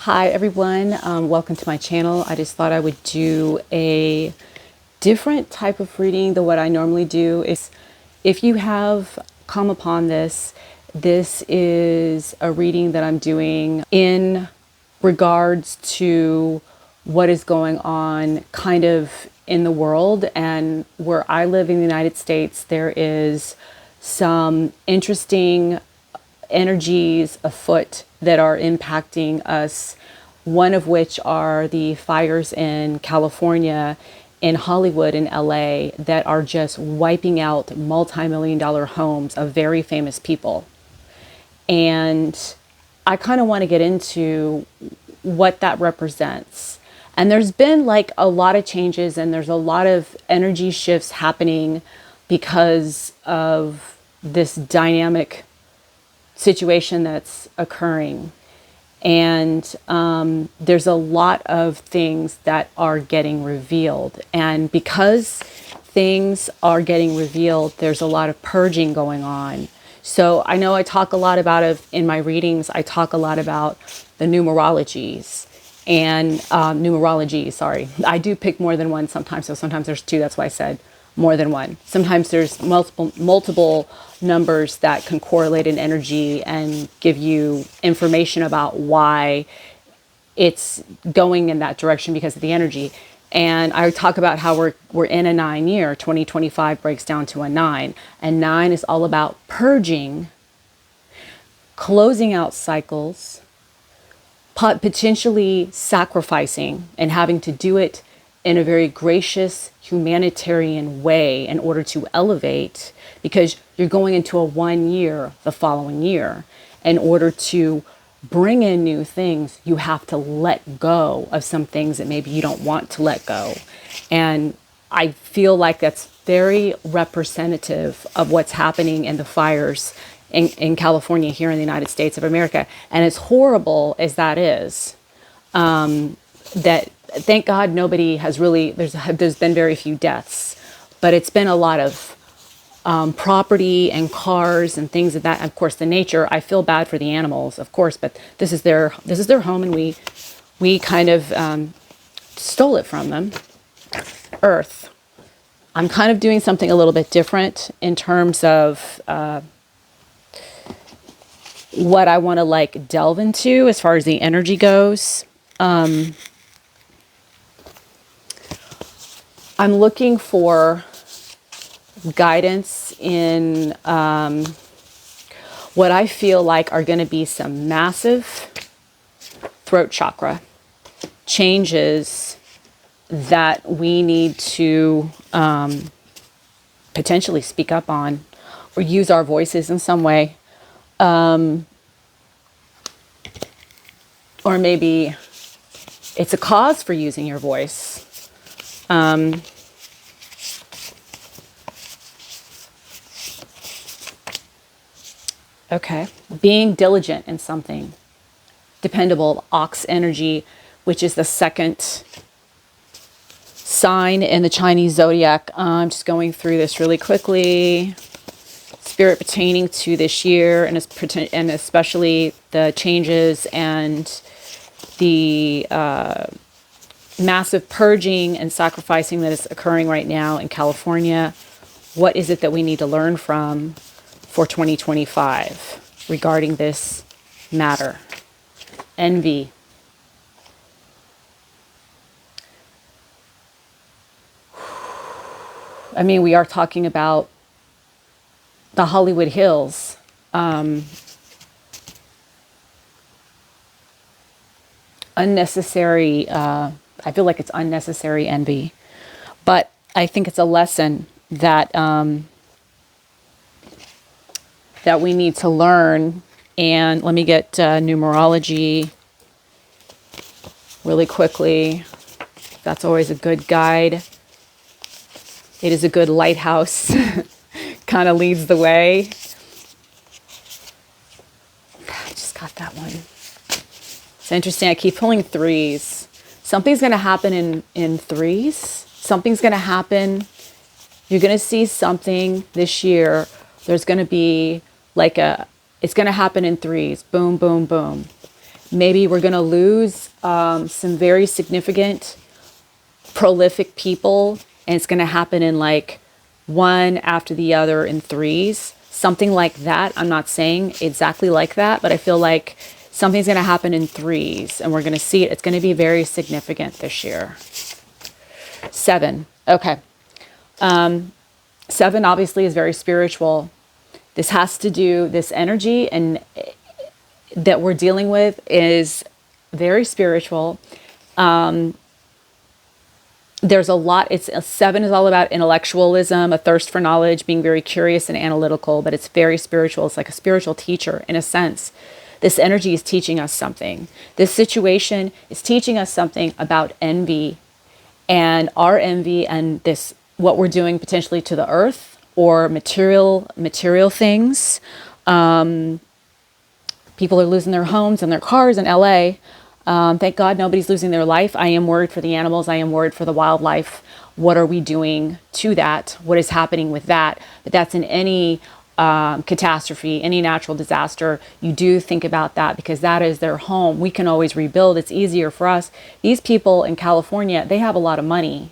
Hi everyone, welcome to my channel. I just thought I would do a different type of reading than what I normally do. If you have come upon this is a reading that I'm doing in regards to what is going on kind of in the world. And where I live in the United States, there is some interesting energies afoot that are impacting us, one of which are the fires in California, in Hollywood, in LA, that are just wiping out multi-million-dollar homes of very famous people. And I kind of want to get into what that represents. And there's been like a lot of changes and there's a lot of energy shifts happening because of this dynamic situation that's occurring. And there's a lot of things that are getting revealed. And because things are getting revealed, there's a lot of purging going on. So I know I talk a lot about it in my readings. I talk a lot about the numerologies and numerology, sorry. I do pick more than one sometimes. So sometimes there's two. That's why I said more than one. Sometimes there's multiple numbers that can correlate in energy and give you information about why it's going in that direction because of the energy. And I talk about how we're in a 9 year. 2025 breaks down to a 9, and 9 is all about purging, closing out cycles, potentially sacrificing, and having to do it in a very gracious humanitarian way in order to elevate, because you're going into a 1 year the following year. In order to bring in new things, you have to let go of some things that maybe you don't want to let go. And I feel like that's very representative of what's happening in the fires in California here in the United States of America. And as horrible as that is, that thank God nobody has really, there's been very few deaths, but it's been a lot of property and cars and things of that. Of course, the nature, I feel bad for the animals, of course, but this is their home, and we kind of stole it from them. Earth. I'm kind of doing something a little bit different in terms of what I want to like delve into as far as the energy goes. I'm looking for guidance in what I feel like are going to be some massive throat chakra changes that we need to potentially speak up on or use our voices in some way. Or maybe it's a cause for using your voice. Okay. Being diligent in something. Dependable, ox energy, which is the second sign in the Chinese zodiac. I'm just going through this really quickly. Spirit pertaining to this year, and especially the changes and the massive purging and sacrificing that is occurring right now in California. What is it that we need to learn from for 2025 regarding this matter? Envy. I mean, we are talking about the Hollywood Hills. Unnecessary, I feel like it's unnecessary envy. But I think it's a lesson that that we need to learn. And let me get numerology really quickly. That's always a good guide. It is a good lighthouse. Kind of leads the way. I just got that one. It's interesting. I keep pulling threes. Something's going to happen in threes. Something's going to happen. You're going to see something this year. There's going to be like it's going to happen in threes. Boom, boom, boom. Maybe we're going to lose some very significant, prolific people, and it's going to happen in like one after the other in threes, something like that. I'm not saying exactly like that, but I feel like something's going to happen in threes, and we're going to see it. It's going to be very significant this year. 7. Okay. 7 obviously is very spiritual. This has to do, this energy and that we're dealing with is very spiritual. There's a lot. 7 is all about intellectualism, a thirst for knowledge, being very curious and analytical, but it's very spiritual. It's like a spiritual teacher in a sense. This energy is teaching us something. This situation is teaching us something about envy and our envy and this, what we're doing potentially to the earth or material things. People are losing their homes and their cars in LA. Thank God nobody's losing their life. I am worried for the animals. I am worried for the wildlife. What are we doing to that? What is happening with that? But that's in any catastrophe, any natural disaster. You do think about that because that is their home. We can always rebuild. It's easier for us. These people in California, they have a lot of money,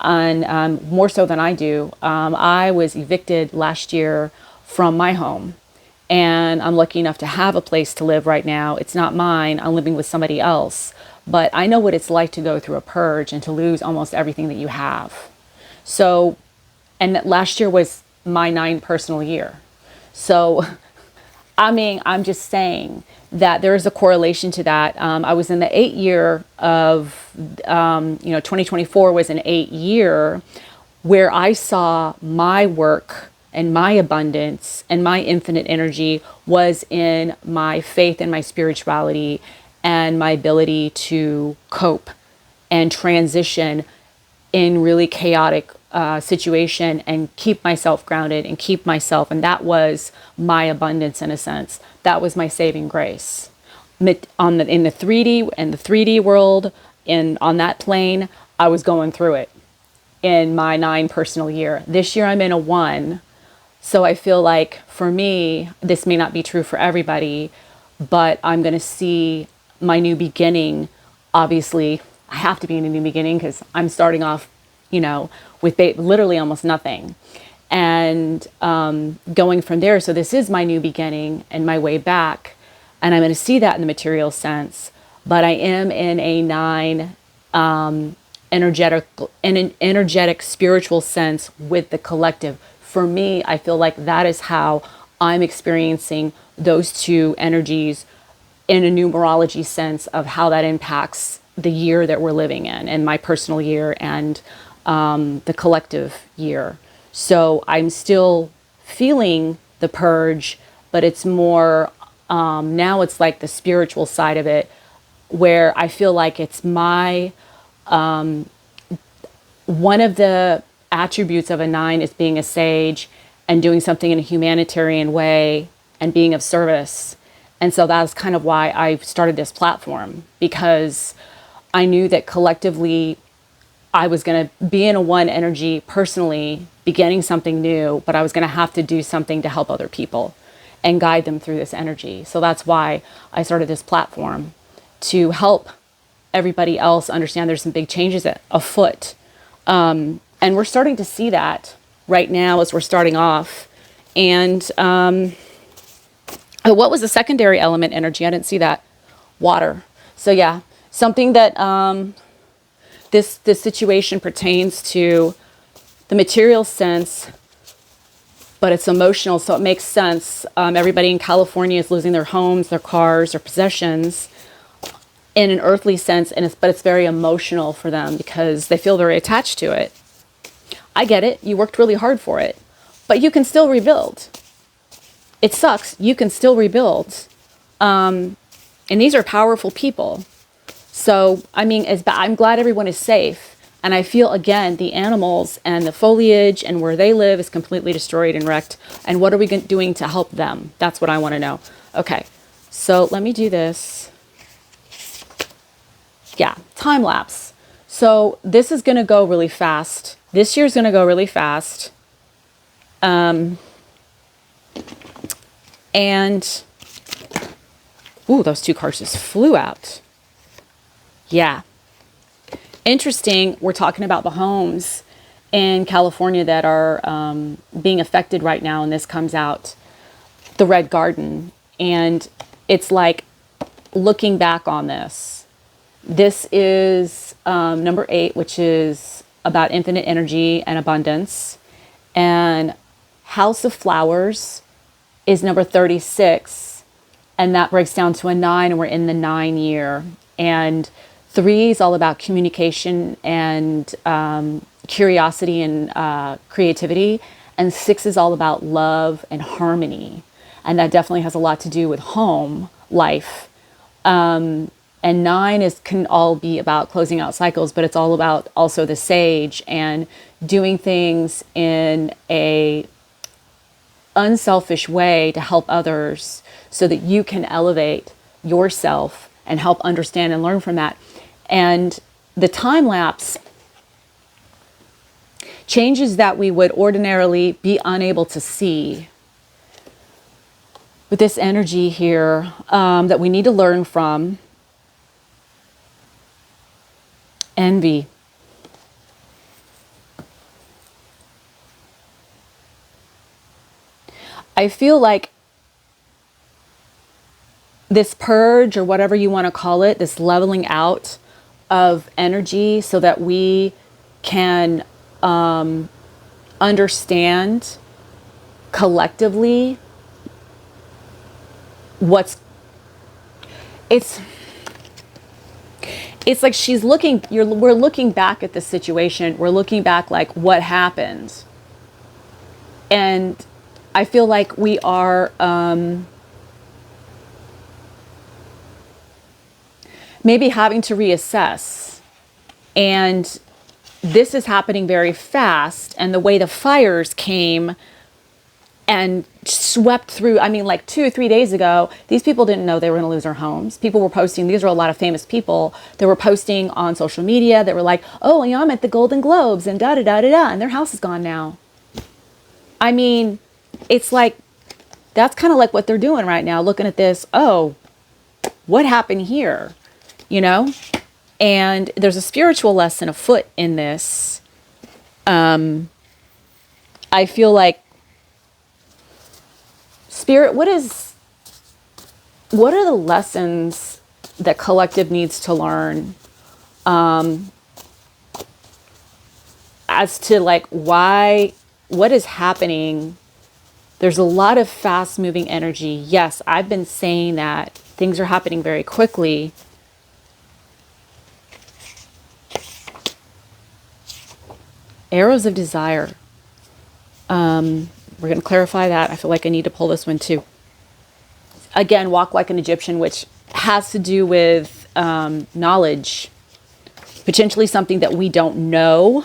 and more so than I do. I was evicted last year from my home. And I'm lucky enough to have a place to live right now. It's not mine. I'm living with somebody else. But I know what it's like to go through a purge and to lose almost everything that you have. So, and last year was my 9 personal year. So, I mean, I'm just saying that there is a correlation to that. I was in the 8 year of, 2024 was an 8 year where I saw my work and my abundance and my infinite energy was in my faith and my spirituality and my ability to cope and transition in really chaotic situation and keep myself grounded and keep myself. And that was my abundance in a sense. That was my saving grace. In the 3D and the 3D world, on that plane, I was going through it in my 9 personal year. This year I'm in a 1. So I feel like for me, this may not be true for everybody, but I'm going to see my new beginning. Obviously, I have to be in a new beginning because I'm starting off, with literally almost nothing and going from there. So this is my new beginning and my way back. And I'm going to see that in the material sense. But I am in a 9 energetic spiritual sense with the collective. For me, I feel like that is how I'm experiencing those 2 energies in a numerology sense of how that impacts the year that we're living in and my personal year and the collective year. So I'm still feeling the purge, but it's more, now it's like the spiritual side of it where I feel like it's my, one of the attributes of a 9 is being a sage and doing something in a humanitarian way and being of service. And so that's kind of why I started this platform, because I knew that collectively I was going to be in a 1 energy personally, beginning something new, but I was going to have to do something to help other people and guide them through this energy. So that's why I started this platform, to help everybody else understand there's some big changes afoot. And we're starting to see that right now as we're starting off. And what was the secondary element energy? I didn't see that. Water. So yeah, something that this situation pertains to the material sense, but it's emotional, so it makes sense. Everybody in California is losing their homes, their cars, their possessions in an earthly sense, but it's very emotional for them because they feel very attached to it. I get it. You worked really hard for it, but you can still rebuild. It sucks. You can still rebuild. And these are powerful people. So, I mean, I'm glad everyone is safe. And I feel, again, the animals and the foliage and where they live is completely destroyed and wrecked. And what are we doing to help them? That's what I want to know. Okay, so let me do this. Yeah, time lapse. So this is going to go really fast. This year's going to go really fast. And Ooh, those two cards just flew out. Yeah. Interesting. We're talking about the homes in California that are being affected right now. And this comes out the Red Garden. And it's like looking back on this. This is number 8, which is about infinite energy and abundance. And House of Flowers is number 36. And that breaks down to a 9, and we're in the 9 year. And 3 is all about communication and curiosity and creativity. And 6 is all about love and harmony. And that definitely has a lot to do with home life. And 9 can all be about closing out cycles, but it's all about also the sage and doing things in a unselfish way to help others so that you can elevate yourself and help understand and learn from that. And the time lapse changes that we would ordinarily be unable to see with this energy here that we need to learn from. Envy. I feel like this purge, or whatever you want to call it, this leveling out of energy so that we can understand collectively it's like we're looking back at the situation. We're looking back like what happened. And I feel like we are maybe having to reassess. And this is happening very fast. And the way the fires came and swept through, I mean, like 2 or 3 days ago, these people didn't know they were going to lose their homes. People were posting, these are a lot of famous people that were posting on social media that were like, oh, I'm at the Golden Globes and da-da-da-da-da, and their house is gone now. I mean, it's like, that's kind of like what they're doing right now, looking at this, oh, what happened here? You know? And there's a spiritual lesson afoot in this. I feel like, Spirit, what are the lessons that collective needs to learn as to like what is happening? There's a lot of fast moving energy. Yes, I've been saying that things are happening very quickly. Arrows of desire. We're going to clarify that. I feel like I need to pull this one too. Again, walk like an Egyptian, which has to do with knowledge, potentially something that we don't know.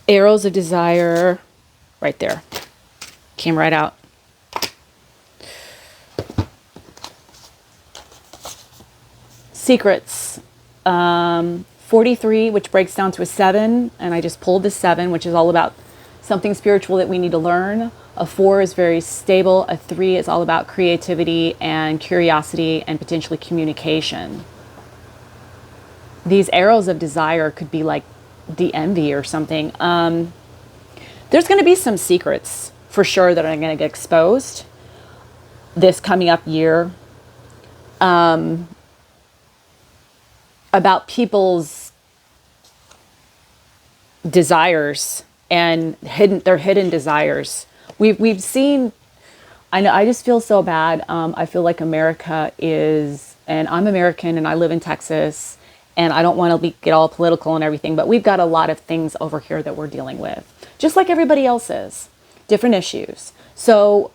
Arrows of desire, right there. Came right out. Secrets. 43, which breaks down to a 7, and I just pulled the 7, which is all about something spiritual that we need to learn. A 4 is very stable. A 3 is all about creativity and curiosity and potentially communication. These arrows of desire could be like the envy or something. There's going to be some secrets for sure that are going to get exposed this coming up year about people's desires and their hidden desires. We've seen, I know, I just feel so bad. I feel like America is, and I'm American and I live in Texas, and I don't want to get all political and everything, but we've got a lot of things over here that we're dealing with, just like everybody else is, different issues. So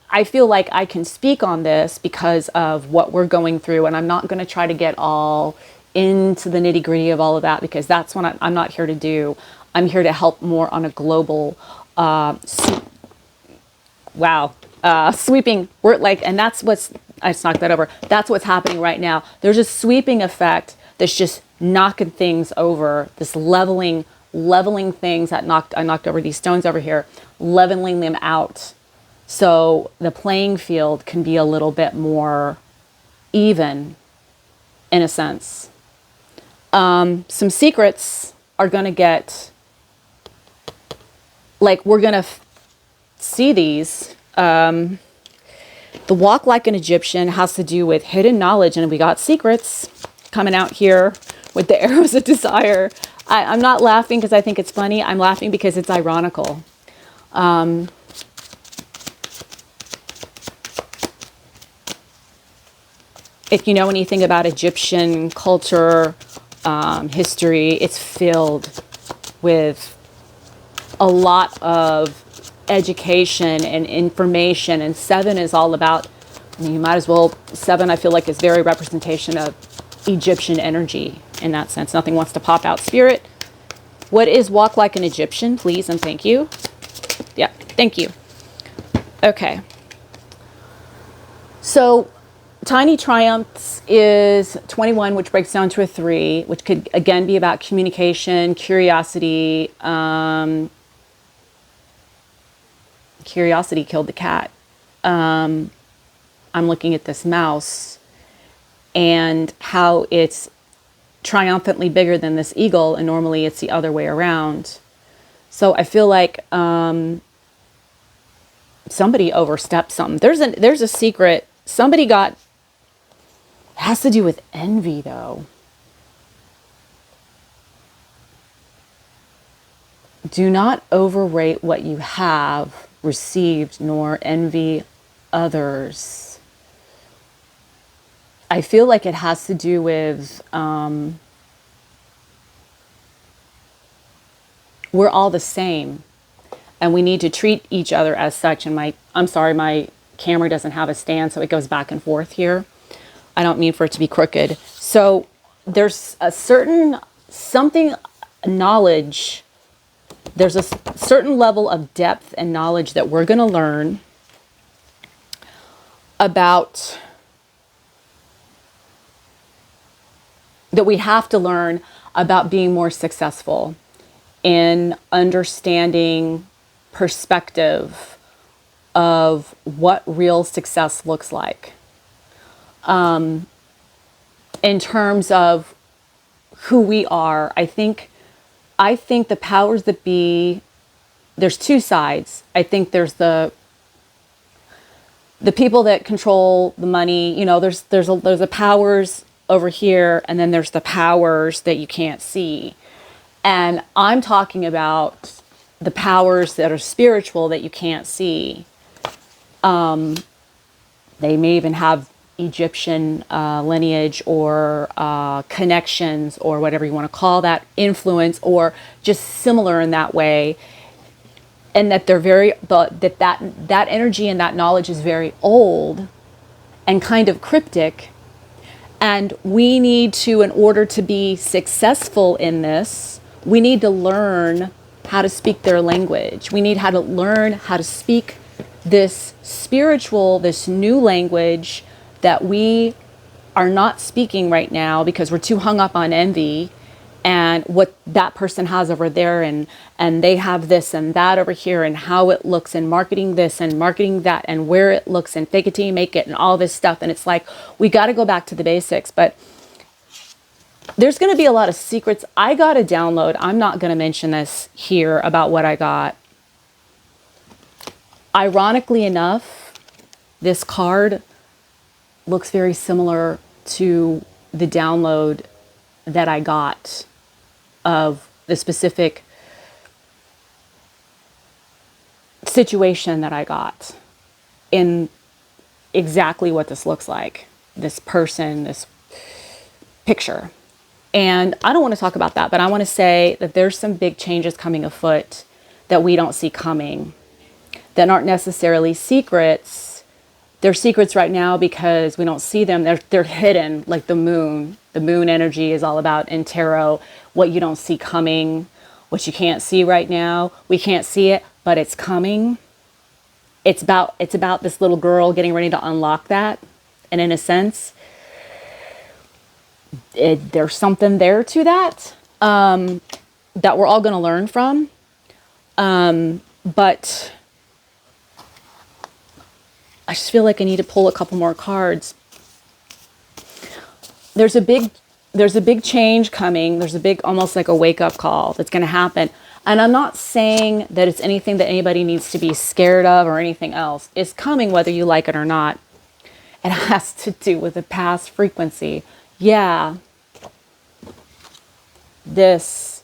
I feel like I can speak on this because of what we're going through, and I'm not going to try to get all into the nitty gritty of all of that, because that's what I'm not here to do. I'm here to help more on a global, sweeping, and that's I just knocked that over. That's what's happening right now. There's a sweeping effect that's just knocking things over, this leveling things that I knocked over these stones over here, leveling them out. So the playing field can be a little bit more even in a sense. Some secrets are going to get, like, we're going to see these. The walk like an Egyptian has to do with hidden knowledge, and we got secrets coming out here with the arrows of desire. I'm not laughing because I think it's funny. I'm laughing because it's ironical. If you know anything about Egyptian culture, history, it's filled with a lot of education and information. And 7 is all about, I mean, you might as well, 7 I feel like is very representation of Egyptian energy in that sense. Nothing wants to pop out. Spirit, what is walk like an Egyptian, please and thank you. Yeah, thank you. Okay. So Tiny Triumphs is 21, which breaks down to a 3, which could again be about communication, curiosity. Curiosity killed the cat. I'm looking at this mouse and how it's triumphantly bigger than this eagle, and normally it's the other way around. So I feel like somebody overstepped something. There's a secret. Somebody got, has to do with envy though. Do not overrate what you have received, nor envy others. I feel like it has to do with we're all the same, and we need to treat each other as such. And I'm sorry, my camera doesn't have a stand, so it goes back and forth here. I don't mean for it to be crooked. So there's a certain knowledge. There's a certain level of depth and knowledge that we're going to learn about, that we have to learn about being more successful in understanding perspective of what real success looks like. In terms of who we are, I think the powers that be, there's two sides. I think there's the people that control the money. You know, there's the powers over here, and then there's the powers that you can't see. And I'm talking about the powers that are spiritual that you can't see. They may even have Egyptian lineage or connections or whatever you want to call that, influence, or just similar in that way. And that they're that energy and that knowledge is very old and kind of cryptic. And we need to, in order to be successful in this, we need to learn how to speak their language. We need how to learn how to speak this spiritual, this new language that we are not speaking right now because we're too hung up on envy and what that person has over there, and they have this and that over here, and how it looks, and marketing this and marketing that, and where it looks, and fake it till you make it, and all this stuff. And it's like, we got to go back to the basics. But there's going to be a lot of secrets. I got a download. I'm not going to mention this here about what I got. Ironically enough, this card looks very similar to the download that I got of the specific situation that I got in exactly what this looks like, this person, this picture. And I don't want to talk about that, but I want to say that there's some big changes coming afoot that we don't see coming, that aren't necessarily secrets. They're secrets right now because we don't see them. They're hidden, like the moon. The moon energy is all about in tarot, what you don't see coming, what you can't see right now. We can't see it, but it's coming. It's about this little girl getting ready to unlock that. And in a sense, there's something there to that, that we're all going to learn from. But I just feel like I need to pull a couple more cards. There's a big change coming. There's a big, almost like a wake-up call that's going to happen. And I'm not saying that it's anything that anybody needs to be scared of or anything else. It's coming whether you like it or not. It has to do with the past frequency. Yeah. This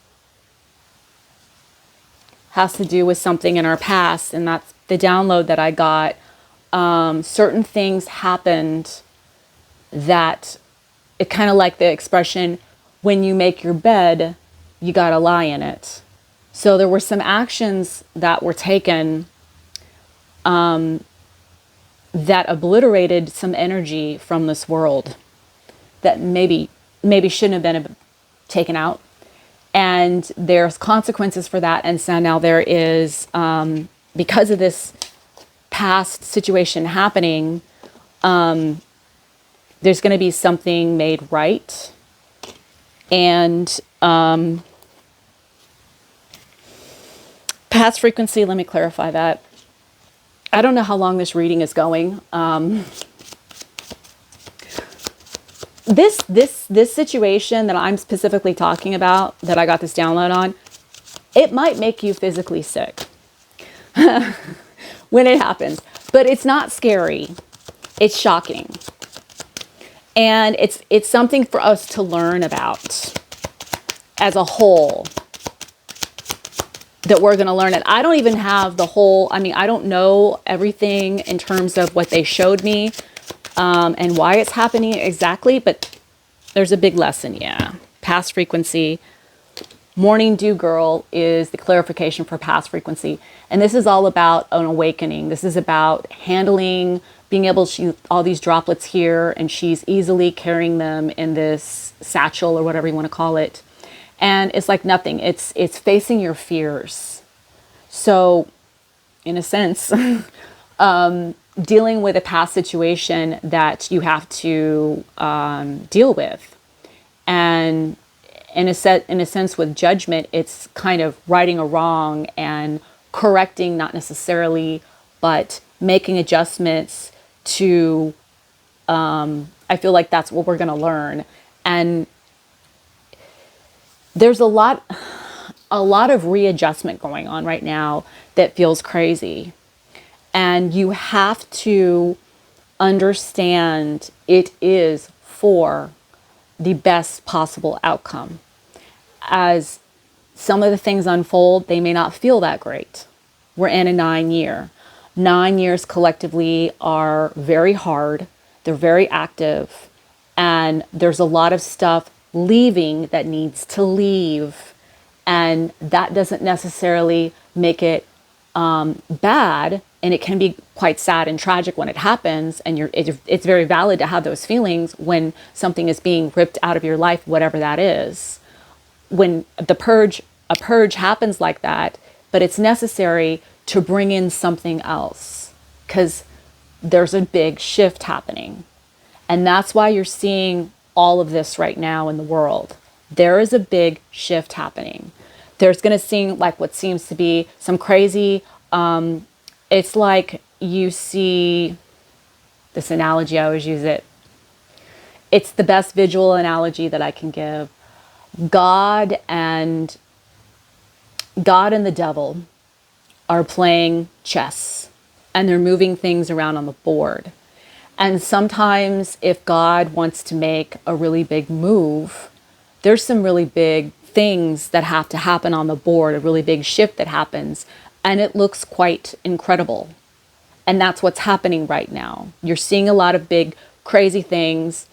has to do with something in our past, and that's the download that I got. Certain things happened that, it kind of like the expression, when you make your bed, you got to lie in it. So there were some actions that were taken that obliterated some energy from this world that maybe shouldn't have been taken out. And there's consequences for that. And so now there is, because of this past situation happening, there's going to be something made right. And past frequency, let me clarify that. I don't know how long this reading is going. This situation that I'm specifically talking about, that I got this download on, it might make you physically sick when it happens. But it's not scary. It's shocking. And it's something for us to learn about as a whole, that we're going to learn it. I don't even have the whole, I don't know everything in terms of what they showed me and why it's happening exactly, but there's a big lesson, yeah. Past frequency. Morning Dew Girl is the clarification for past frequency. And this is all about an awakening. This is about handling, being able to, all these droplets here, and she's easily carrying them in this satchel or whatever you want to call it. And it's like nothing. It's facing your fears. So in a sense, dealing with a past situation that you have to deal with. And in a sense with judgment, it's kind of righting a wrong and correcting, not necessarily, but making adjustments to, I feel like that's what we're going to learn. And there's a lot of readjustment going on right now that feels crazy. And you have to understand it is for the best possible outcome. As some of the things unfold, they may not feel that great. We're in a 9-year. 9 years collectively are very hard. They're very active. And there's a lot of stuff leaving that needs to leave. And that doesn't necessarily make it bad. And it can be quite sad and tragic when it happens. And it's very valid to have those feelings when something is being ripped out of your life, whatever that is. When a purge happens like that, but it's necessary to bring in something else because there's a big shift happening. And that's why you're seeing all of this right now in the world. There is a big shift happening. There's going to seem like what seems to be some crazy, it's like you see this analogy, I always use it. It's the best visual analogy that I can give. God and the devil are playing chess and they're moving things around on the board. And sometimes if God wants to make a really big move, there's some really big things that have to happen on the board, a really big shift that happens, and it looks quite incredible. And that's what's happening right now. You're seeing a lot of big, crazy things.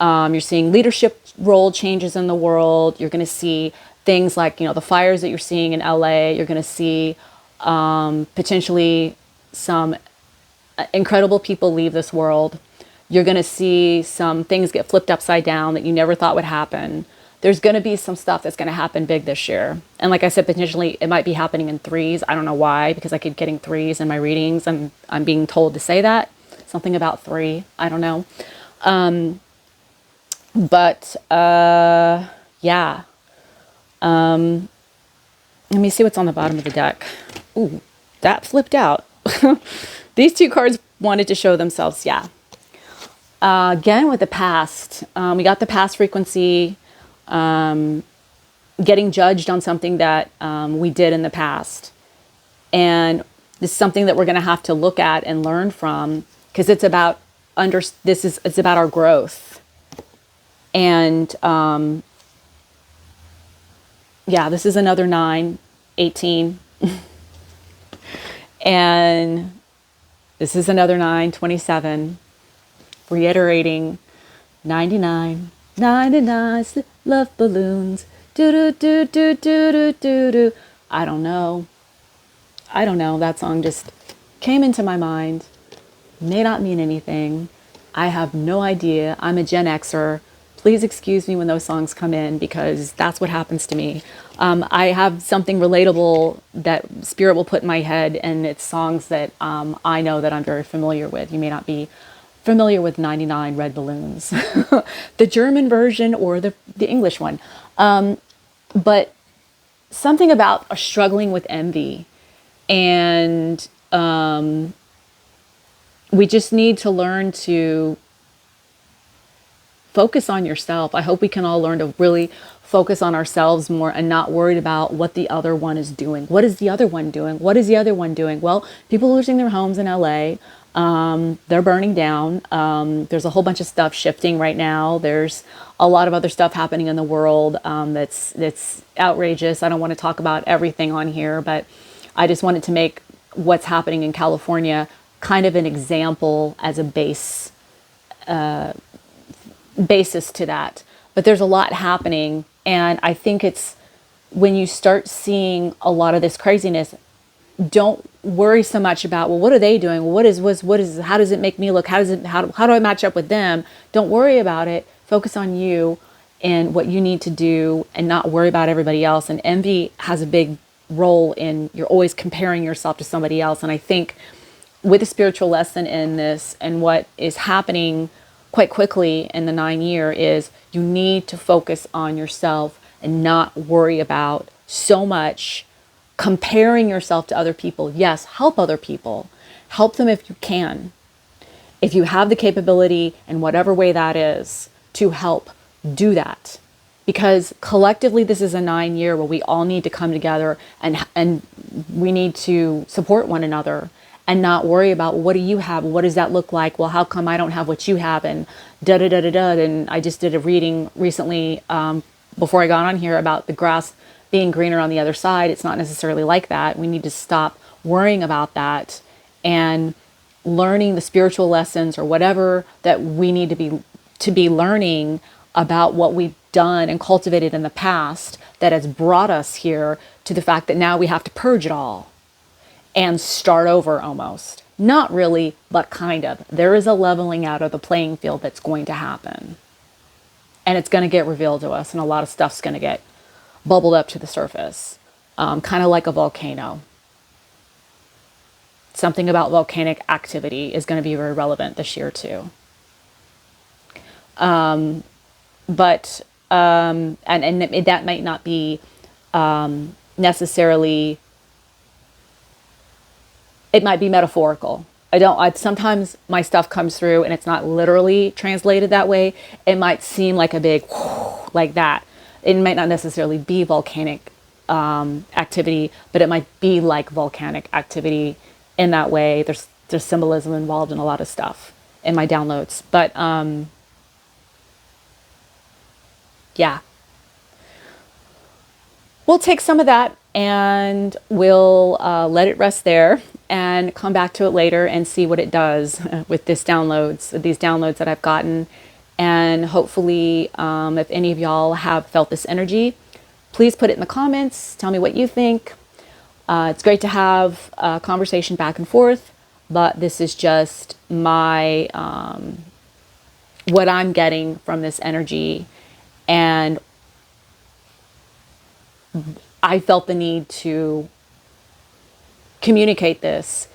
You're seeing leadership role changes in the world. You're going to see things like, the fires that you're seeing in LA. You're going to see potentially some incredible people leave this world. You're going to see some things get flipped upside down that you never thought would happen. There's going to be some stuff that's going to happen big this year. And like I said, potentially it might be happening in threes. I don't know why, because I keep getting threes in my readings and I'm being told to say that. Something about 3. I don't know. Yeah. Let me see what's on the bottom of the deck. Ooh, that flipped out. These 2 cards wanted to show themselves. Yeah. Again, with the past, we got the past frequency, getting judged on something that we did in the past. And this is something that we're going to have to look at and learn from, because it's about it's about our growth. And yeah, this is another 9, 18. And this is another 9, 27. Reiterating 99, 99 love balloons. Do do do do do do do do. I don't know. That song just came into my mind. May not mean anything. I have no idea. I'm a Gen Xer. Please excuse me when those songs come in, because that's what happens to me. I have something relatable that Spirit will put in my head, and it's songs that I know that I'm very familiar with. You may not be familiar with 99 Red Balloons, the German version or the English one. But something about struggling with envy, and we just need to learn to focus on yourself. I hope we can all learn to really focus on ourselves more and not worried about what the other one is doing. What is the other one doing? What is the other one doing? Well, people losing their homes in LA. They're burning down. There's a whole bunch of stuff shifting right now. There's a lot of other stuff happening in the world that's outrageous. I don't want to talk about everything on here, but I just wanted to make what's happening in California kind of an example as a basis to that. But there's a lot happening, and I think it's when you start seeing a lot of this craziness, don't worry so much about, well, what are they doing? What is how does it make me look? How do I match up with them? Don't worry about it. Focus on you and what you need to do, and not worry about everybody else. And envy has a big role in, you're always comparing yourself to somebody else. And I think with a spiritual lesson in this, and what is happening quite quickly in the 9 year, is you need to focus on yourself and not worry about so much comparing yourself to other people. Yes, help other people. Help them if you can. If you have the capability, in whatever way that is, to help, do that. Because collectively, this is a 9 year where we all need to come together, and we need to support one another, and not worry about, well, what do you have? What does that look like? Well, how come I don't have what you have? And da da da da da. And I just did a reading recently before I got on here about the grass being greener on the other side. It's not necessarily like that. We need to stop worrying about that and learning the spiritual lessons, or whatever that we need to be learning about what we've done and cultivated in the past that has brought us here to the fact that now we have to purge it all and start over almost. Not really, but kind of. There is a leveling out of the playing field that's going to happen. And it's going to get revealed to us, and a lot of stuff's going to get bubbled up to the surface, kind of like a volcano. Something about volcanic activity is going to be very relevant this year too. And that might not be necessarily. It might be metaphorical. Sometimes my stuff comes through and it's not literally translated that way. It might seem like a big like that. It might not necessarily be volcanic activity, but it might be like volcanic activity in that way. There's symbolism involved in a lot of stuff in my downloads. But yeah. We'll take some of that and we'll let it rest there and come back to it later and see what it does with these downloads that I've gotten. And hopefully, if any of y'all have felt this energy, please put it in the comments. Tell me what you think. It's great to have a conversation back and forth, but this is just my what I'm getting from this energy. And I felt the need to communicate this.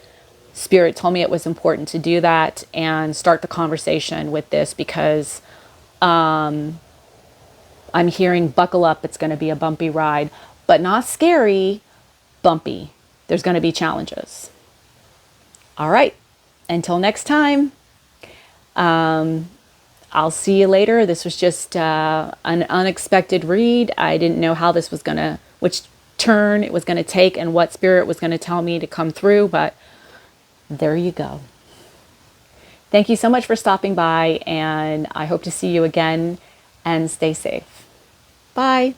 Spirit told me it was important to do that and start the conversation with this, because I'm hearing buckle up. It's going to be a bumpy ride, but not scary, bumpy. There's going to be challenges. All right. until next time, I'll see you later. This was just an unexpected read. I didn't know how this was gonna, which turn it was gonna take and what spirit was gonna tell me to come through, but there you go. Thank you so much for stopping by, and I hope to see you again, and stay safe. Bye.